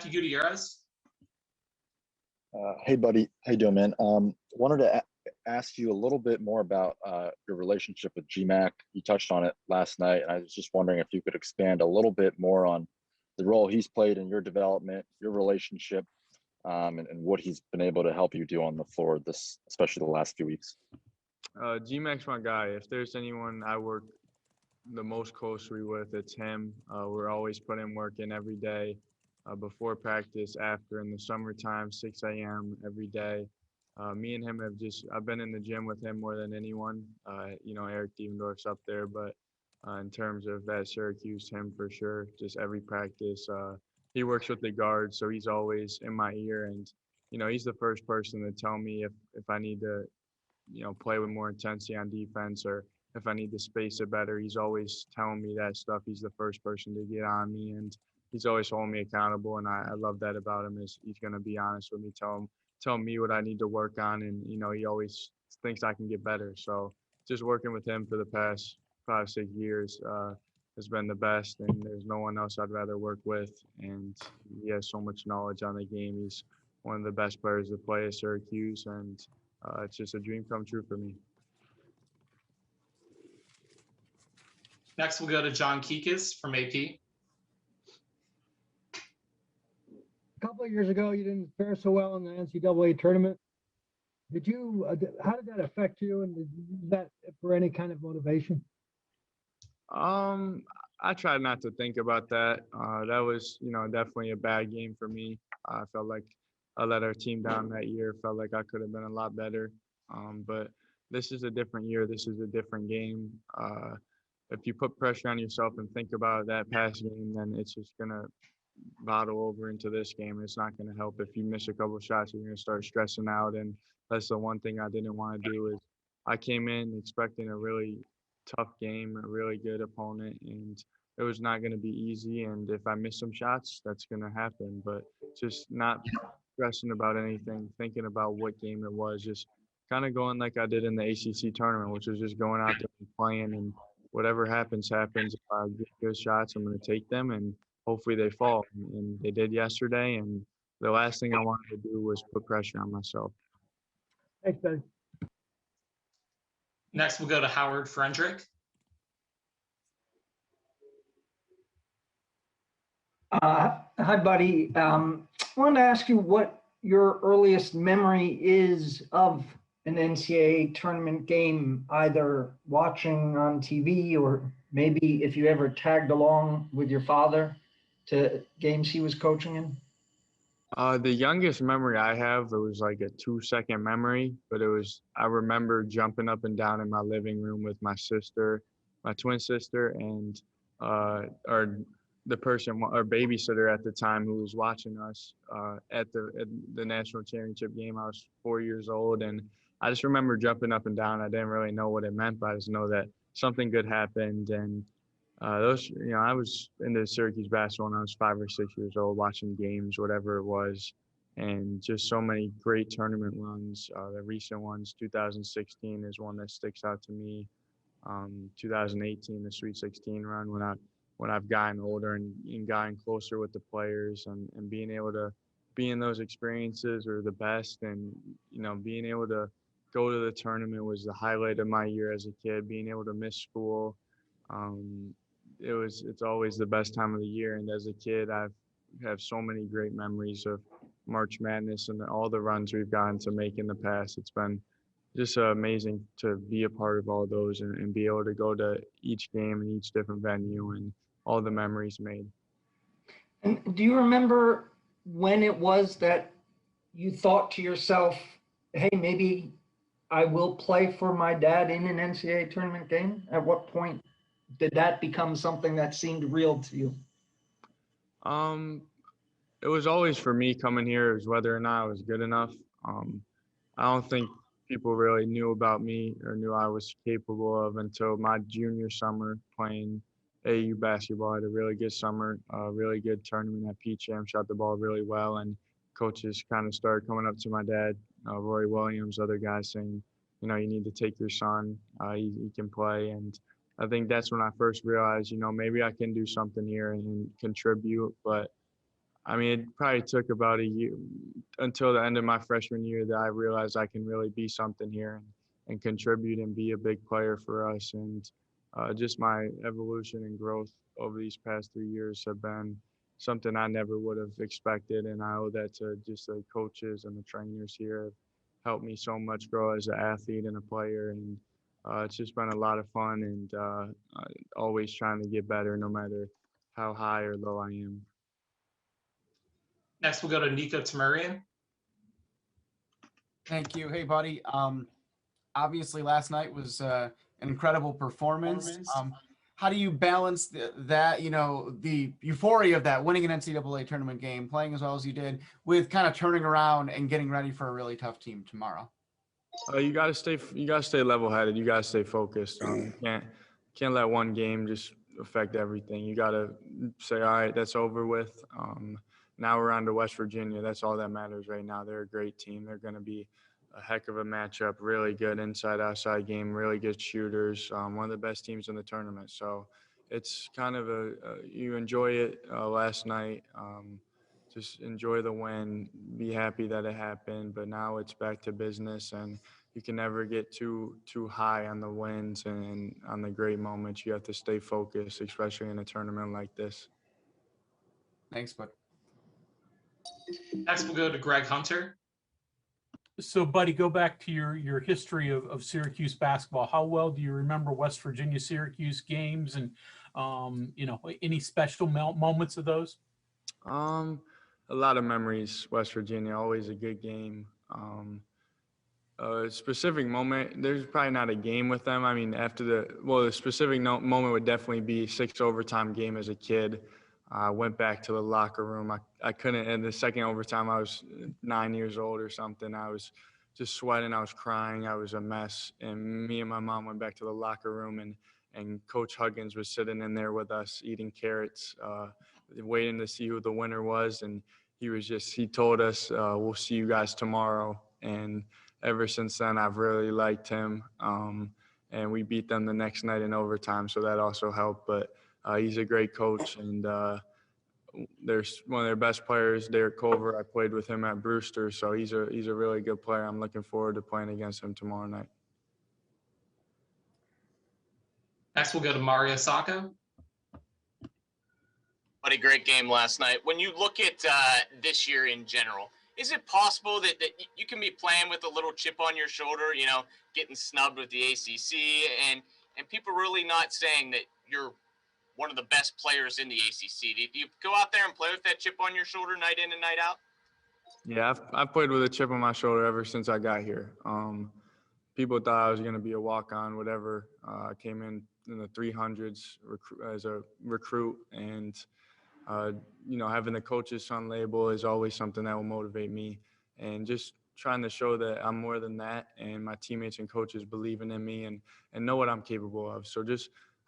Gutierrez. Hey, buddy. How you doing, man? Wanted to ask you a little bit more about your relationship with GMAC. You touched on it last night, and I was just wondering if you could expand a little bit more on the role he's played in your development, your relationship, and what he's been able to help you do on the floor, especially the last few weeks. GMAC's my guy. If there's anyone I work the most closely with, it's him. We're always putting work in every day, before practice, after, in the summertime, 6 a.m. every day. Me and him I've been in the gym with him more than anyone. Eric Devendorf's up there, but in terms of at Syracuse, him for sure. Just every practice. He works with the guards, so he's always in my ear, and he's the first person to tell me if I need to play with more intensity on defense, or if I need to space it better. He's always telling me that stuff. He's the first person to get on me, and he's always holding me accountable. And I love that about him, is he's going to be honest with me, tell me what I need to work on. And, he always thinks I can get better. So just working with him for the past 5-6 years has been the best. And there's no one else I'd rather work with. And he has so much knowledge on the game. He's one of the best players to play at Syracuse. And it's just a dream come true for me. Next, we'll go to John Kikas from AP. A couple of years ago, you didn't fare so well in the NCAA tournament. How did that affect you, and did you use that for any kind of motivation? I tried not to think about that. That was, definitely a bad game for me. I felt like I let our team down that year. Felt like I could have been a lot better. But this is a different year. This is a different game. If you put pressure on yourself and think about that past game, then it's just going to bottle over into this game. It's not going to help. If you miss a couple of shots, you're going to start stressing out. And that's the one thing I didn't want to do. Is I came in expecting a really tough game, a really good opponent, and it was not going to be easy. And if I miss some shots, that's going to happen. But just not stressing about anything, thinking about what game it was, just kind of going like I did in the ACC tournament, which was just going out there and playing, and whatever happens, happens. If I get good shots, I'm going to take them, and hopefully they fall. And they did yesterday, and the last thing I wanted to do was put pressure on myself. Thanks, Ben. Next, we'll go to Howard Frederick. Hi, buddy. I wanted to ask you what your earliest memory is of an NCAA tournament game, either watching on TV or maybe if you ever tagged along with your father to games he was coaching in? The youngest memory I have, it was like a 2-second memory, but I remember jumping up and down in my living room with my sister, my twin sister, and our babysitter at the time who was watching us at the national championship game. I was 4 years old, and I just remember jumping up and down. I didn't really know what it meant, but I just know that something good happened. And I was into Syracuse basketball when I was 5 or 6 years old, watching games, whatever it was, and just so many great tournament runs. The recent ones, 2016 is one that sticks out to me. 2018, the Sweet 16 run, when I've gotten older and gotten closer with the players, and being able to be in those experiences are the best. And being able to go to the tournament was the highlight of my year as a kid. Being able to miss school, it's always the best time of the year. And as a kid, I have so many great memories of March Madness and all the runs we've gotten to make in the past. It's been just amazing to be a part of all those and be able to go to each game and each different venue and all the memories made. And do you remember when it was that you thought to yourself, hey, maybe I will play for my dad in an NCAA tournament game? At what point did that become something that seemed real to you? It was always for me coming here, it was whether or not I was good enough. I don't think people really knew about me or knew I was capable of until my junior summer playing AU basketball. I had a really good summer, a really good tournament at PCHAM, shot the ball really well, and coaches kind of started coming up to my dad, Roy Williams, other guys saying, you need to take your son, he can play. And I think that's when I first realized, maybe I can do something here and contribute. But I mean, it probably took about a year until the end of my freshman year that I realized I can really be something here and contribute and be a big player for us. And just my evolution and growth over these past 3 years have been something I never would have expected. And I owe that to just the coaches and the trainers here have helped me so much grow as an athlete and a player. And it's just been a lot of fun and always trying to get better no matter how high or low I am. Next, we'll go to Nico Tamurian. Thank you. Hey, buddy. Obviously, last night was an incredible performance. How do you balance that, the euphoria of that, winning an NCAA tournament game, playing as well as you did, with kind of turning around and getting ready for a really tough team tomorrow? You gotta stay level-headed. You gotta stay focused. Can't let one game just affect everything. You gotta say, all right, that's over with. Now we're on to West Virginia. That's all that matters right now. They're a great team. They're gonna be a heck of a matchup. Really good inside-outside game. Really good shooters. One of the best teams in the tournament. So it's kind of you enjoy it last night. Just enjoy the win, be happy that it happened, but now it's back to business, and you can never get too high on the wins and on the great moments. You have to stay focused, especially in a tournament like this. Thanks, bud. Next, we'll go to Greg Hunter. So, buddy, go back to your history of Syracuse basketball. How well do you remember West Virginia Syracuse games, and any special moments of those? A lot of memories. West Virginia, always a good game. A specific moment, there's probably not a game with them. I mean, the specific moment would definitely be 6 overtime game as a kid. I went back to the locker room. I couldn't, in the second overtime, I was 9 years old or something. I was just sweating. I was crying. I was a mess. And me and my mom went back to the locker room, and Coach Huggins was sitting in there with us eating carrots, waiting to see who the winner was. And he told us, we'll see you guys tomorrow. And ever since then, I've really liked him. And we beat them the next night in overtime, so that also helped. But he's a great coach, and there's one of their best players, Derek Culver. I played with him at Brewster, so he's a really good player. I'm looking forward to playing against him tomorrow night. Next, we'll go to Mario Sacco. What a great game last night. When you look at this year in general, is it possible that you can be playing with a little chip on your shoulder, getting snubbed with the ACC, and people really not saying that you're one of the best players in the ACC? Do you go out there and play with that chip on your shoulder night in and night out? Yeah, I've played with a chip on my shoulder ever since I got here. People thought I was going to be a walk-on, whatever. I came in the 300s as a recruit, and having the coach's son label is always something that will motivate me, and just trying to show that I'm more than that, and my teammates and coaches believing in me and know what I'm capable of. So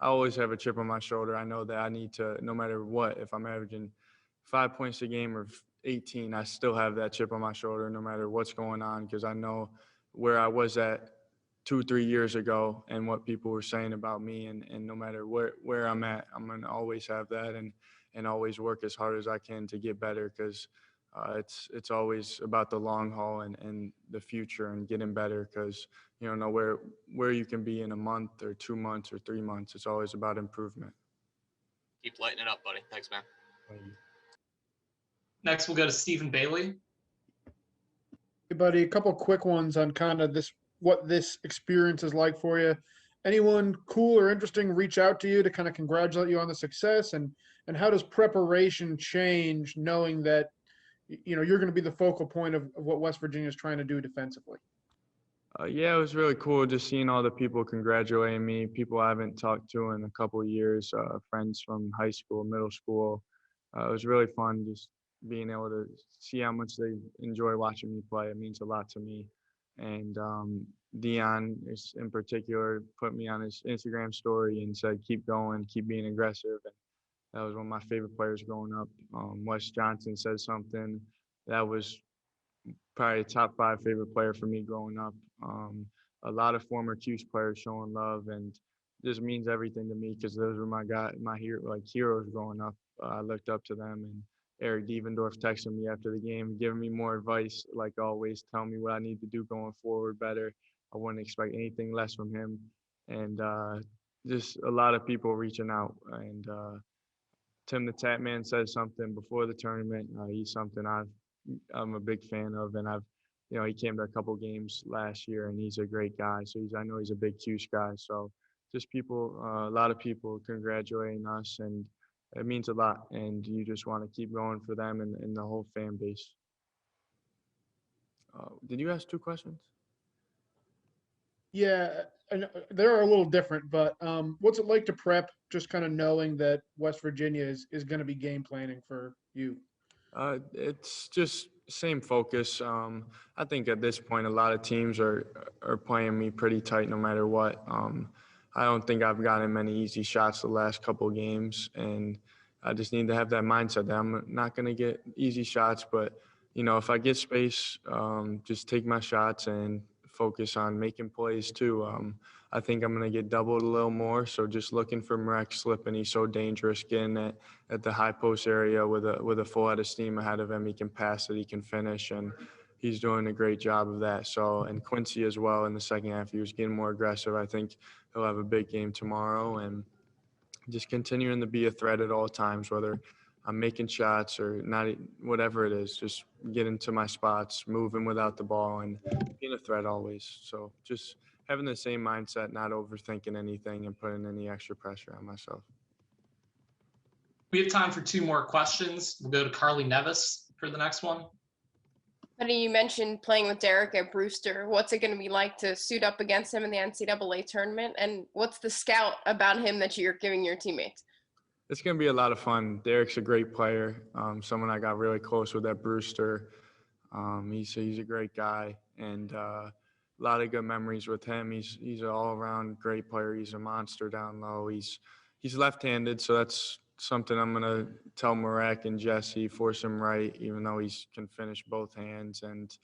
I always have a chip on my shoulder. I know that I need to, no matter what, if I'm averaging 5 points a game or 18, I still have that chip on my shoulder no matter what's going on, because I know where I was at 2-3 years ago and what people were saying about me, and no matter where I'm at, I'm going to always have that and always work as hard as I can to get better, because it's always about the long haul and the future and getting better, because you don't know where you can be in a month or 2 months or 3 months. It's always about improvement. Keep lighting it up, buddy. Thanks, man. Next, we'll go to Stephen Bailey. Hey, buddy, a couple quick ones on kind of what this experience is like for you. Anyone cool or interesting reach out to you to kind of congratulate you on the success, and how does preparation change knowing that you're going to be the focal point of what West Virginia is trying to do defensively? Yeah, it was really cool just seeing all the people congratulating me, people I haven't talked to in a couple of years, friends from high school, middle school. It was really fun just being able to see how much they enjoy watching me play. It means a lot to me. And Dion in particular put me on his Instagram story and said, keep going, keep being aggressive. And that was one of my favorite players growing up. Wes Johnson said something that was probably a top 5 favorite player for me growing up. A lot of former Cuse players showing love, and this means everything to me because those were my heroes growing up. I looked up to them, Eric Devendorf texting me after the game, giving me more advice, like always, telling me what I need to do going forward better. I wouldn't expect anything less from him. And just a lot of people reaching out. And Tim the Tap Man said something before the tournament. He's something I'm a big fan of, and he came to a couple games last year, and he's a great guy. So I know he's a big Cuse guy. So just people, a lot of people congratulating us, and it means a lot. And you just want to keep going for them and the whole fan base. Did you ask 2 questions? Yeah, and they're a little different, but what's it like to prep, just kind of knowing that West Virginia is going to be game planning for you? It's just same focus. I think at this point, a lot of teams are playing me pretty tight no matter what. I don't think I've gotten many easy shots the last couple of games, and I just need to have that mindset that I'm not going to get easy shots, but if I get space, just take my shots and focus on making plays too. I think I'm going to get doubled a little more. So just looking for Marek slipping. He's so dangerous getting at the high post area with a full head of steam ahead of him. He can pass it, he can finish, and he's doing a great job of that. So, and Quincy as well in the second half, he was getting more aggressive. I think he'll have a big game tomorrow, and just continuing to be a threat at all times, whether I'm making shots or not, whatever it is, just getting to my spots, moving without the ball, and being a threat always. So just having the same mindset, not overthinking anything and putting any extra pressure on myself. We have time for 2 more questions. We'll go to Carly Nevis for the next one. Buddy, you mentioned playing with Derek at Brewster. What's it going to be like to suit up against him in the NCAA tournament? And what's the scout about him that you're giving your teammates? It's going to be a lot of fun. Derek's a great player, someone I got really close with at Brewster. He's a great guy, and a lot of good memories with him. He's an all-around great player. He's a monster down low. He's left-handed, so that's something I'm going to tell Marek and Jesse, force him right, even though he can finish both hands, and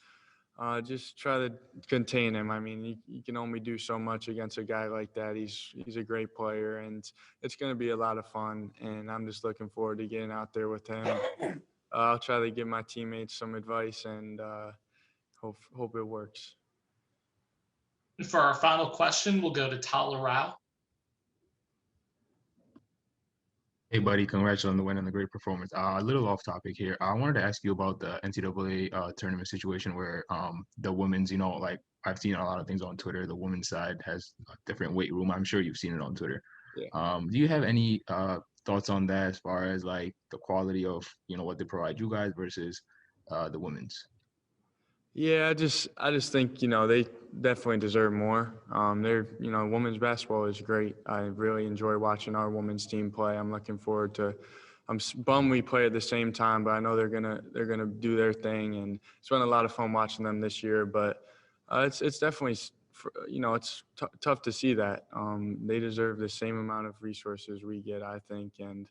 just try to contain him. I mean, you can only do so much against a guy like that. He's a great player, and it's going to be a lot of fun, and I'm just looking forward to getting out there with him. I'll try to give my teammates some advice, and hope it works. And for our final question, we'll go to Tyler Rao. Hey, buddy, congrats on the win and the great performance. A little off topic here. I wanted to ask you about the NCAA tournament situation where the women's, like I've seen a lot of things on Twitter. The women's side has a different weight room. I'm sure you've seen it on Twitter. Yeah. Do you have any thoughts on that as far as like the quality of, what they provide you guys versus the women's? Yeah, I just think, they definitely deserve more. Women's basketball is great. I really enjoy watching our women's team play. I'm looking forward to, I'm bummed we play at the same time, but I know they're gonna do their thing, and it's been a lot of fun watching them this year. But it's definitely, it's tough to see that. They deserve the same amount of resources we get, I think, and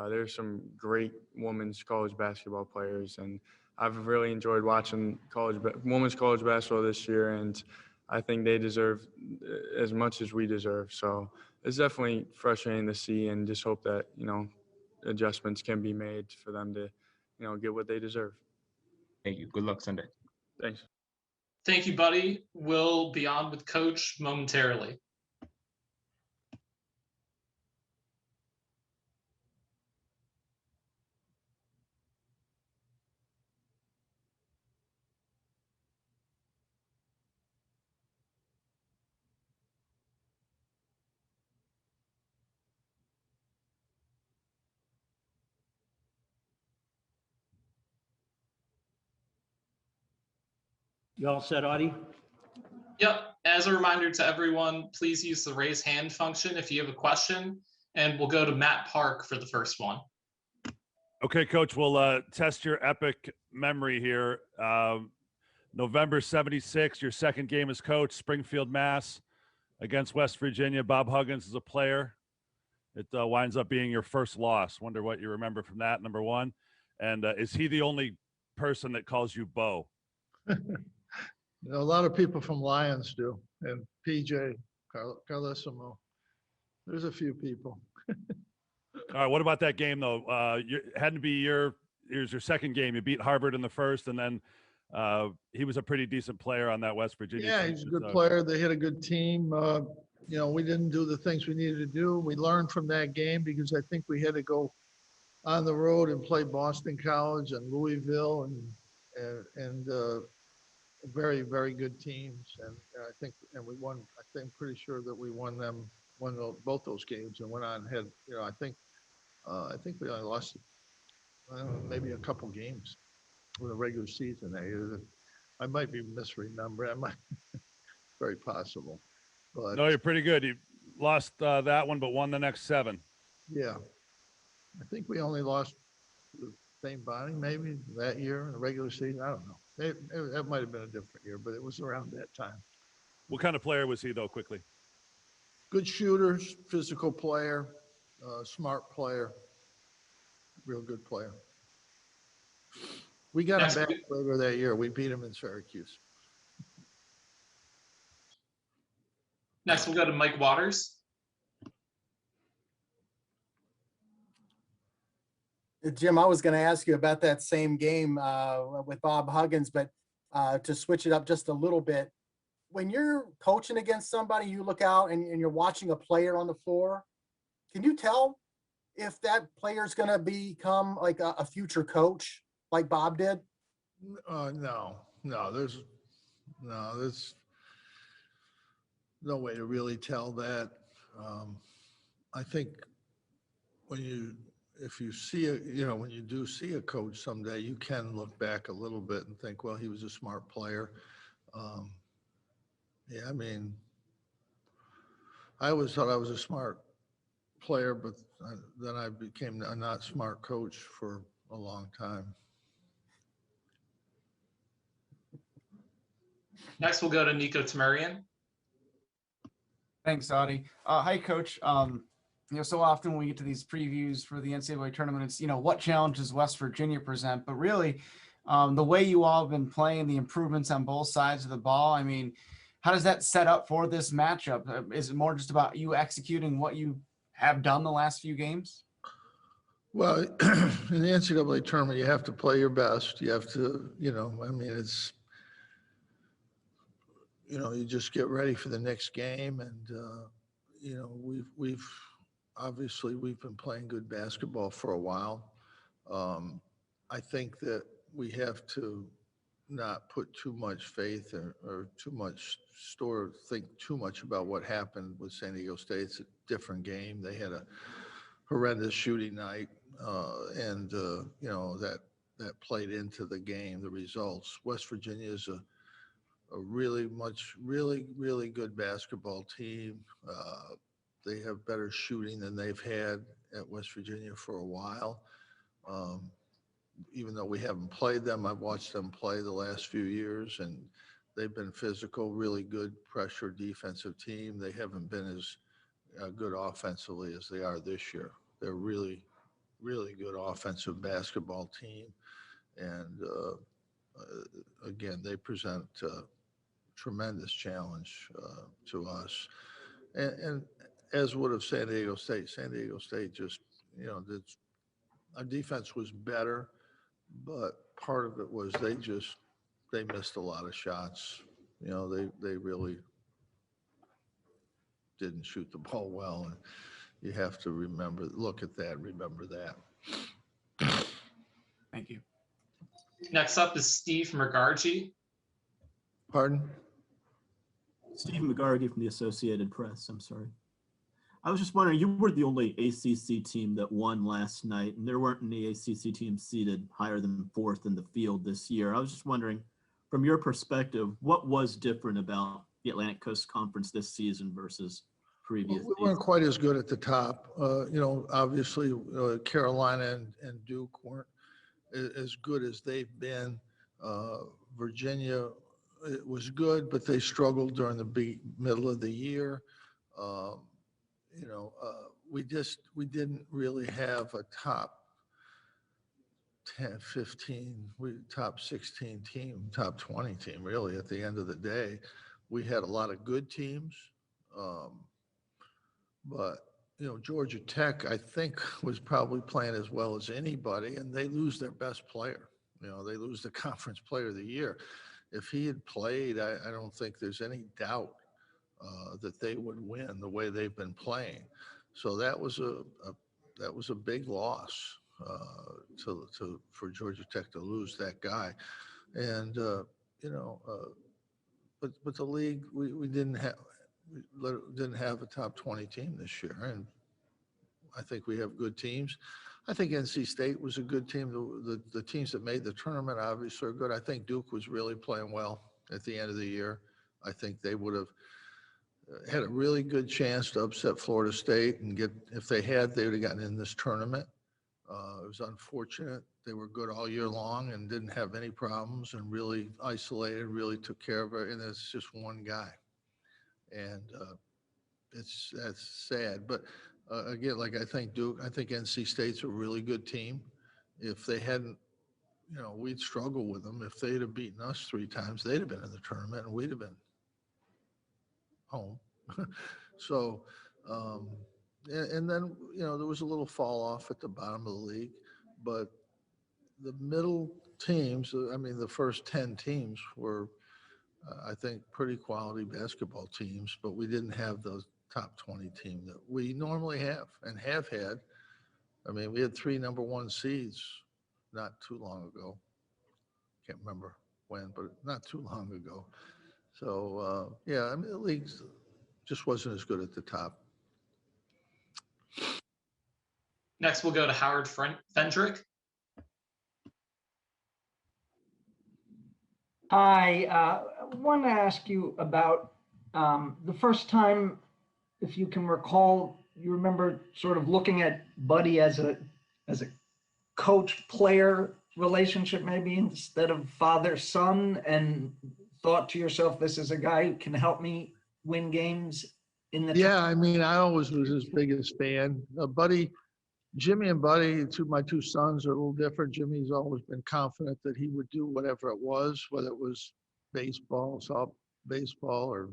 there's some great women's college basketball players, and I've really enjoyed watching women's college basketball this year, and I think they deserve as much as we deserve. So it's definitely frustrating to see, and just hope that, adjustments can be made for them to, get what they deserve. Thank you. Good luck Sunday. Thanks. Thank you, buddy. We'll be on with Coach momentarily. You all set, Audie? Yep. As a reminder to everyone, please use the raise hand function if you have a question, and we'll go to Matt Park for the first one. Okay, Coach, we'll test your epic memory here. November 76, your second game as coach, Springfield, Mass. Against West Virginia. Bob Huggins is a player. It winds up being your first loss. Wonder what you remember from that, number one. And is he the only person that calls you Bo? A lot of people from Lions do, and PJ, Carlissimo. There's a few people. All right, what about that game, though? It had to be your here's your second game. You beat Harvard in the first, and then he was a pretty decent player on that West Virginia Yeah, team. he's a good So- player. They hit a good team. You know, we didn't do the things we needed to do. We learned from that game because I think we had to go on the road and play Boston College and Louisville and very, very good teams. And I think, and we won, I think, pretty sure that we won both those games and went on ahead. You know, I think we only lost maybe a couple games with the regular season. I might be misremembering. I might, very possible. But No, you're pretty good. You lost that one, but won the next 7. yeah, I think we only lost the same body maybe that year in the regular season. I don't know. That might have been a different year, but it was around that time. What kind of player was he, though, quickly? Good shooters, physical player, smart player, real good player. We got him back later that year. We beat him in Syracuse. Next, we'll go to Mike Waters. Jim, I was going to ask you about that same game with Bob Huggins, but to switch it up just a little bit, when you're coaching against somebody, you look out and you're watching a player on the floor, can you tell if that player is going to become like a future coach like Bob did? No, there's no way to really tell that. I think if you see when you do see a coach someday, you can look back a little bit and think, well, he was a smart player. Yeah, I mean, I always thought I was a smart player, but then I became a not smart coach for a long time. Next, we'll go to Nico Tamarian. Thanks, Audie. Hi, Coach. So often when we get to these previews for the NCAA tournament, it's, what challenges West Virginia present, but really the way you all have been playing, the improvements on both sides of the ball. I mean, how does that set up for this matchup? Is it more just about you executing what you have done the last few games? Well, in the NCAA tournament, you have to play your best. You have to, it's, you just get ready for the next game. And, we've obviously been playing good basketball for a while. I think that we have to not put too much faith or too much think too much about what happened with San Diego State. It's a different game. They had a horrendous shooting night, and that played into the game, the results. West Virginia is a really good basketball team. They have better shooting than they've had at West Virginia for a while. Even though we haven't played them, I've watched them play the last few years, and they've been physical, really good pressure defensive team. They haven't been as good offensively as they are this year. They're really good offensive basketball team. And again, they present a tremendous challenge to us. And as would have San Diego State. San Diego State just, our defense was better, but part of it was they missed a lot of shots. They really didn't shoot the ball well. And you have to look at that, remember that. Thank you. Next up is Steve McGargy. Pardon? Steve McGargy from the Associated Press. I'm sorry. I was just wondering, you were the only ACC team that won last night, and there weren't any ACC teams seated higher than 4th in the field this year. I was just wondering, from your perspective, what was different about the Atlantic Coast Conference this season versus previous? We weren't quite as good at the top. Obviously, Carolina and Duke weren't as good as they've been. Virginia, it was good, but they struggled during the middle of the year. We didn't really have a top 10, 15, top 16 team, top 20 team, really, at the end of the day. We had a lot of good teams, but Georgia Tech, I think, was probably playing as well as anybody, and they lose their best player. They lose the conference player of the year. If he had played, I don't think there's any doubt that they would win the way they've been playing. So that was a big loss for Georgia Tech to lose that guy. And but the league, we didn't have a top 20 team this year, and I think we have good teams. I think NC State was a good team. The teams that made the tournament obviously are good. I think Duke was really playing well at the end of the year. I think they would have had a really good chance to upset Florida State and if they had, they would have gotten in this tournament. It was unfortunate. They were good all year long and didn't have any problems and really isolated, really took care of it. And it's just one guy. And that's sad. But again, like I think NC State's a really good team. If they hadn't, we'd struggle with them. If they'd have beaten us 3 times, they'd have been in the tournament and we'd have been home. So, and then, there was a little fall off at the bottom of the league, but the middle teams, the first 10 teams were, I think, pretty quality basketball teams, but we didn't have those top 20 team that we normally have and have had. We had 3 number 1 seeds not too long ago. Can't remember when, but not too long ago. So, the league just wasn't as good at the top. Next, we'll go to Howard Fendrick. Hi, I want to ask you about the first time, if you can recall, you remember sort of looking at Buddy as a coach-player relationship, maybe instead of father-son, and thought to yourself, this is a guy who can help me win games in the I always was his biggest fan. Jimmy and Buddy, my 2 sons, are a little different. Jimmy's always been confident that he would do whatever it was, whether it was baseball, baseball, or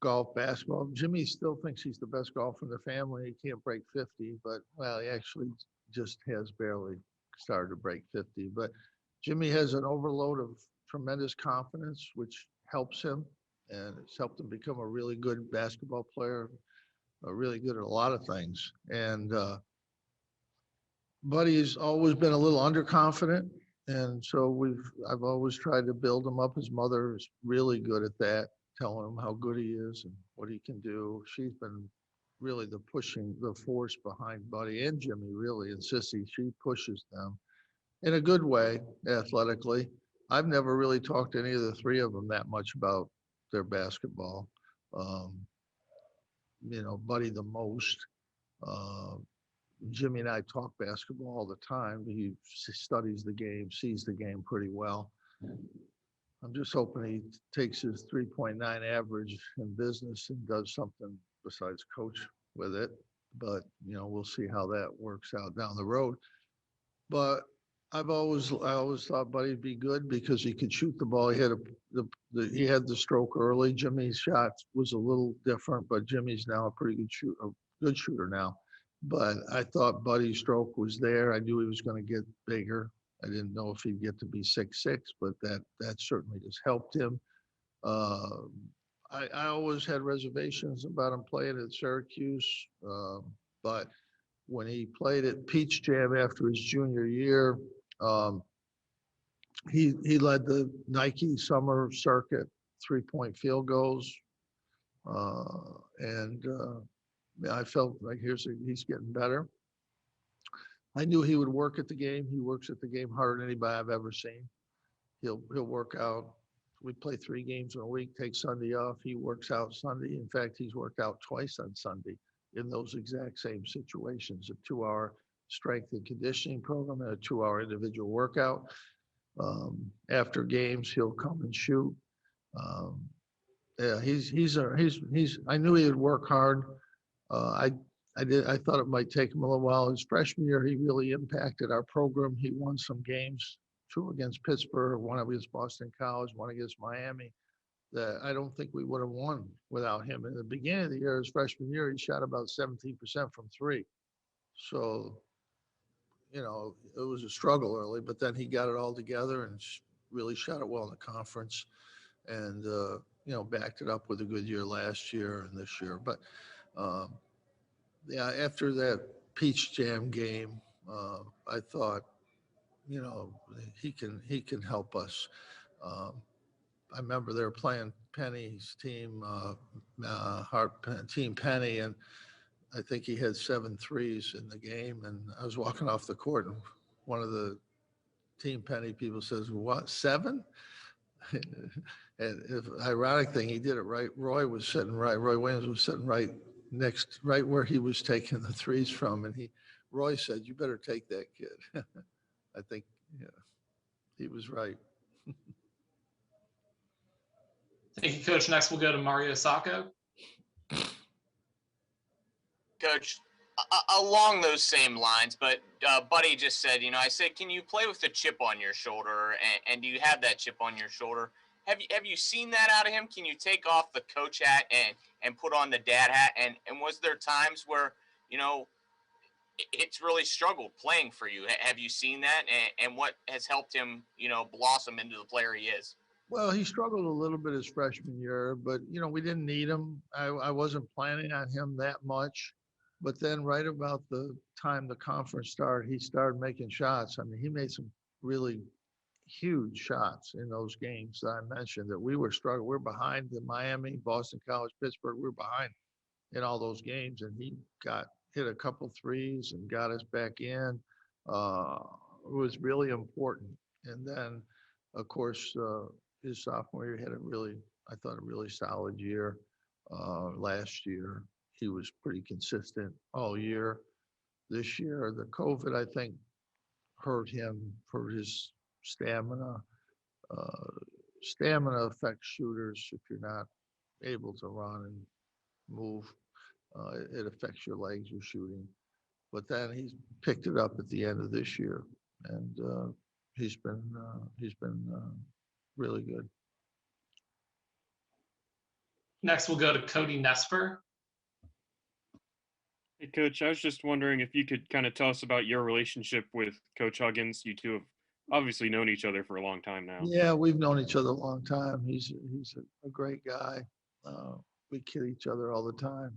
golf, basketball. Jimmy still thinks he's the best golfer in the family. He can't break 50, but he actually just has barely started to break 50. But Jimmy has an overload of tremendous confidence, which helps him, and it's helped him become a really good basketball player, really good at a lot of things. And Buddy's always been a little underconfident, and so I've always tried to build him up. His mother is really good at that, telling him how good he is and what he can do. She's been really the force behind Buddy and Jimmy, really, and Sissy. She pushes them in a good way, athletically. I've never really talked to any of the 3 of them that much about their basketball. Buddy the most. Jimmy and I talk basketball all the time. He studies the game, sees the game pretty well. I'm just hoping he takes his 3.9 average in business and does something besides coach with it. But, we'll see how that works out down the road. But I always thought Buddy'd be good because he could shoot the ball. He had the stroke early. Jimmy's shot was a little different, but Jimmy's now a pretty good shooter now. But I thought Buddy's stroke was there. I knew he was going to get bigger. I didn't know if he'd get to be 6'6", but that certainly just helped him. I always had reservations about him playing at Syracuse, but when he played at Peach Jam after his junior year, he led the Nike summer circuit 3-point field goals, and I felt like he's getting better. I knew he would work at the game. He works at the game harder than anybody I've ever seen. He'll work out. We play 3 games in a week, take Sunday off. He works out Sunday. In fact, he's worked out twice on Sunday in those exact same situations, a 2-hour strength and conditioning program and a 2-hour individual workout. After games, he'll come and shoot. I knew he would work hard. I thought it might take him a little while. His freshman year, he really impacted our program. He won some games, 2 against Pittsburgh, 1 against Boston College, 1 against Miami. that I don't think we would have won without him. In the beginning of the year, his freshman year, he shot about 17% from three. So, you know, it was a struggle early, but then he got it all together and really shot it well in the conference, and you know, backed it up with a good year last year and this year. But yeah, after that Peach Jam game, I thought, you know, he can help us. I remember they were playing Penny's team, Team Penny, and I think he had 7 threes in the game. And I was walking off the court, and one of the Team Penny people says, "What, 7?" And ironic thing, he did it right. Roy Williams was sitting right where he was taking the threes from, and Roy said, "You better take that kid." I think, yeah, he was right. Thank you, Coach. Next, we'll go to Mario Sacco. Coach, along those same lines, but Buddy just said, you know, I said, can you play with a chip on your shoulder? And do you have that chip on your shoulder? Have you seen that out of him? Can you take off the coach hat and put on the dad hat? And was there times where, you know, it's really struggled playing for you? Have you seen that? And what has helped him, you know, blossom into the player he is? Well, he struggled a little bit his freshman year, but, you know, we didn't need him. I wasn't planning on him that much. But then right about the time the conference started, he started making shots. I mean, he made some really huge shots in those games that I mentioned that we were struggling. We're behind the Miami, Boston College, Pittsburgh. We're behind in all those games, and he hit a couple threes and got us back in. It was really important. And then, of course, his sophomore year I thought, a really solid year. Last year, he was pretty consistent all year. This year, the COVID, I think, hurt him for his stamina. Stamina affects shooters if you're not able to run and move. It affects your legs, your shooting. But then he's picked it up at the end of this year, and he's been really good. Next, we'll go to Cody Nesper. Hey, Coach, I was just wondering if you could kind of tell us about your relationship with Coach Huggins. You two have obviously known each other for a long time now. Yeah, we've known each other a long time. He's a great guy. We kid each other all the time.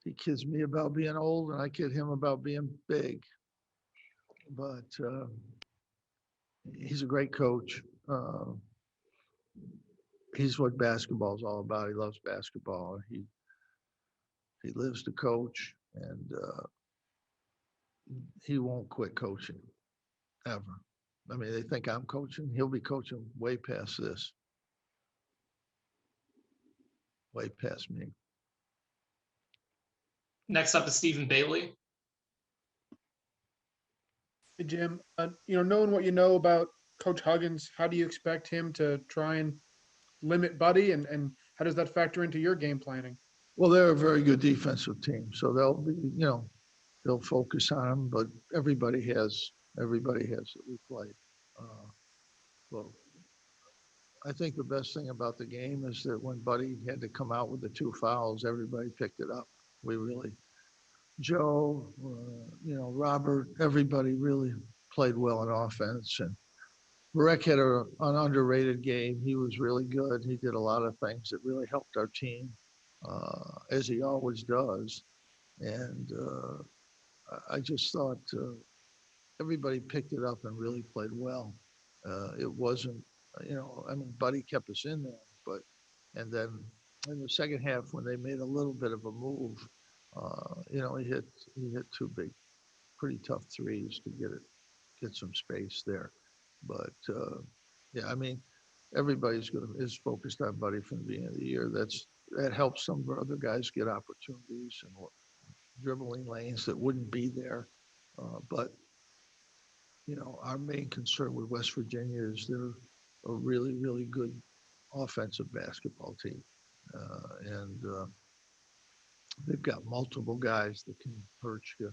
He kids me about being old, and I kid him about being big. But he's a great coach. He's what basketball is all about. He loves basketball. He lives to coach, and he won't quit coaching ever. I mean, they think I'm coaching. He'll be coaching way past this, way past me. Next up is Stephen Bailey. Hey, Jim, you know, knowing what you know about Coach Huggins, how do you expect him to try and limit Buddy, and how does that factor into your game planning? Well, they're a very good defensive team, so they'll focus on him, but everybody has that we played. Well, I think the best thing about the game is that when Buddy had to come out with the 2 fouls, everybody picked it up. Joe, Robert, everybody really played well in offense. And Marek had an underrated game. He was really good. He did a lot of things that really helped our team, as he always does. And I just thought everybody picked it up and really played well. It wasn't, Buddy kept us in there, and then in the second half when they made a little bit of a move, he hit 2 big, pretty tough threes to get some space there. But yeah, I mean, everybody's is focused on Buddy from the beginning of the year. That helps some of our other guys get opportunities and dribbling lanes that wouldn't be there. But our main concern with West Virginia is they're a really, really good offensive basketball team. And they've got multiple guys that can hurt you.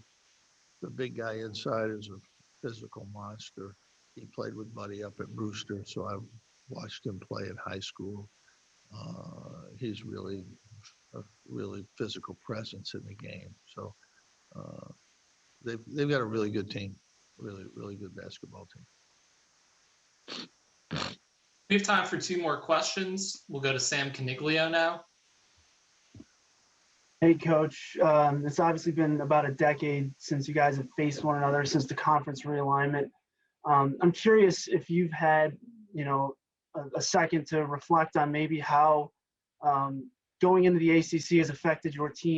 The big guy inside is a physical monster. He played with Buddy up at Brewster, so I watched him play in high school. He's really a really physical presence in the game. So they've got a really good team, really good basketball team. We have time for 2 more questions. We'll go to Sam Caniglio now. Hey, Coach. It's obviously been about a decade since you guys have faced one another since the conference realignment. I'm curious if you've had, a second to reflect on maybe how going into the ACC has affected your team.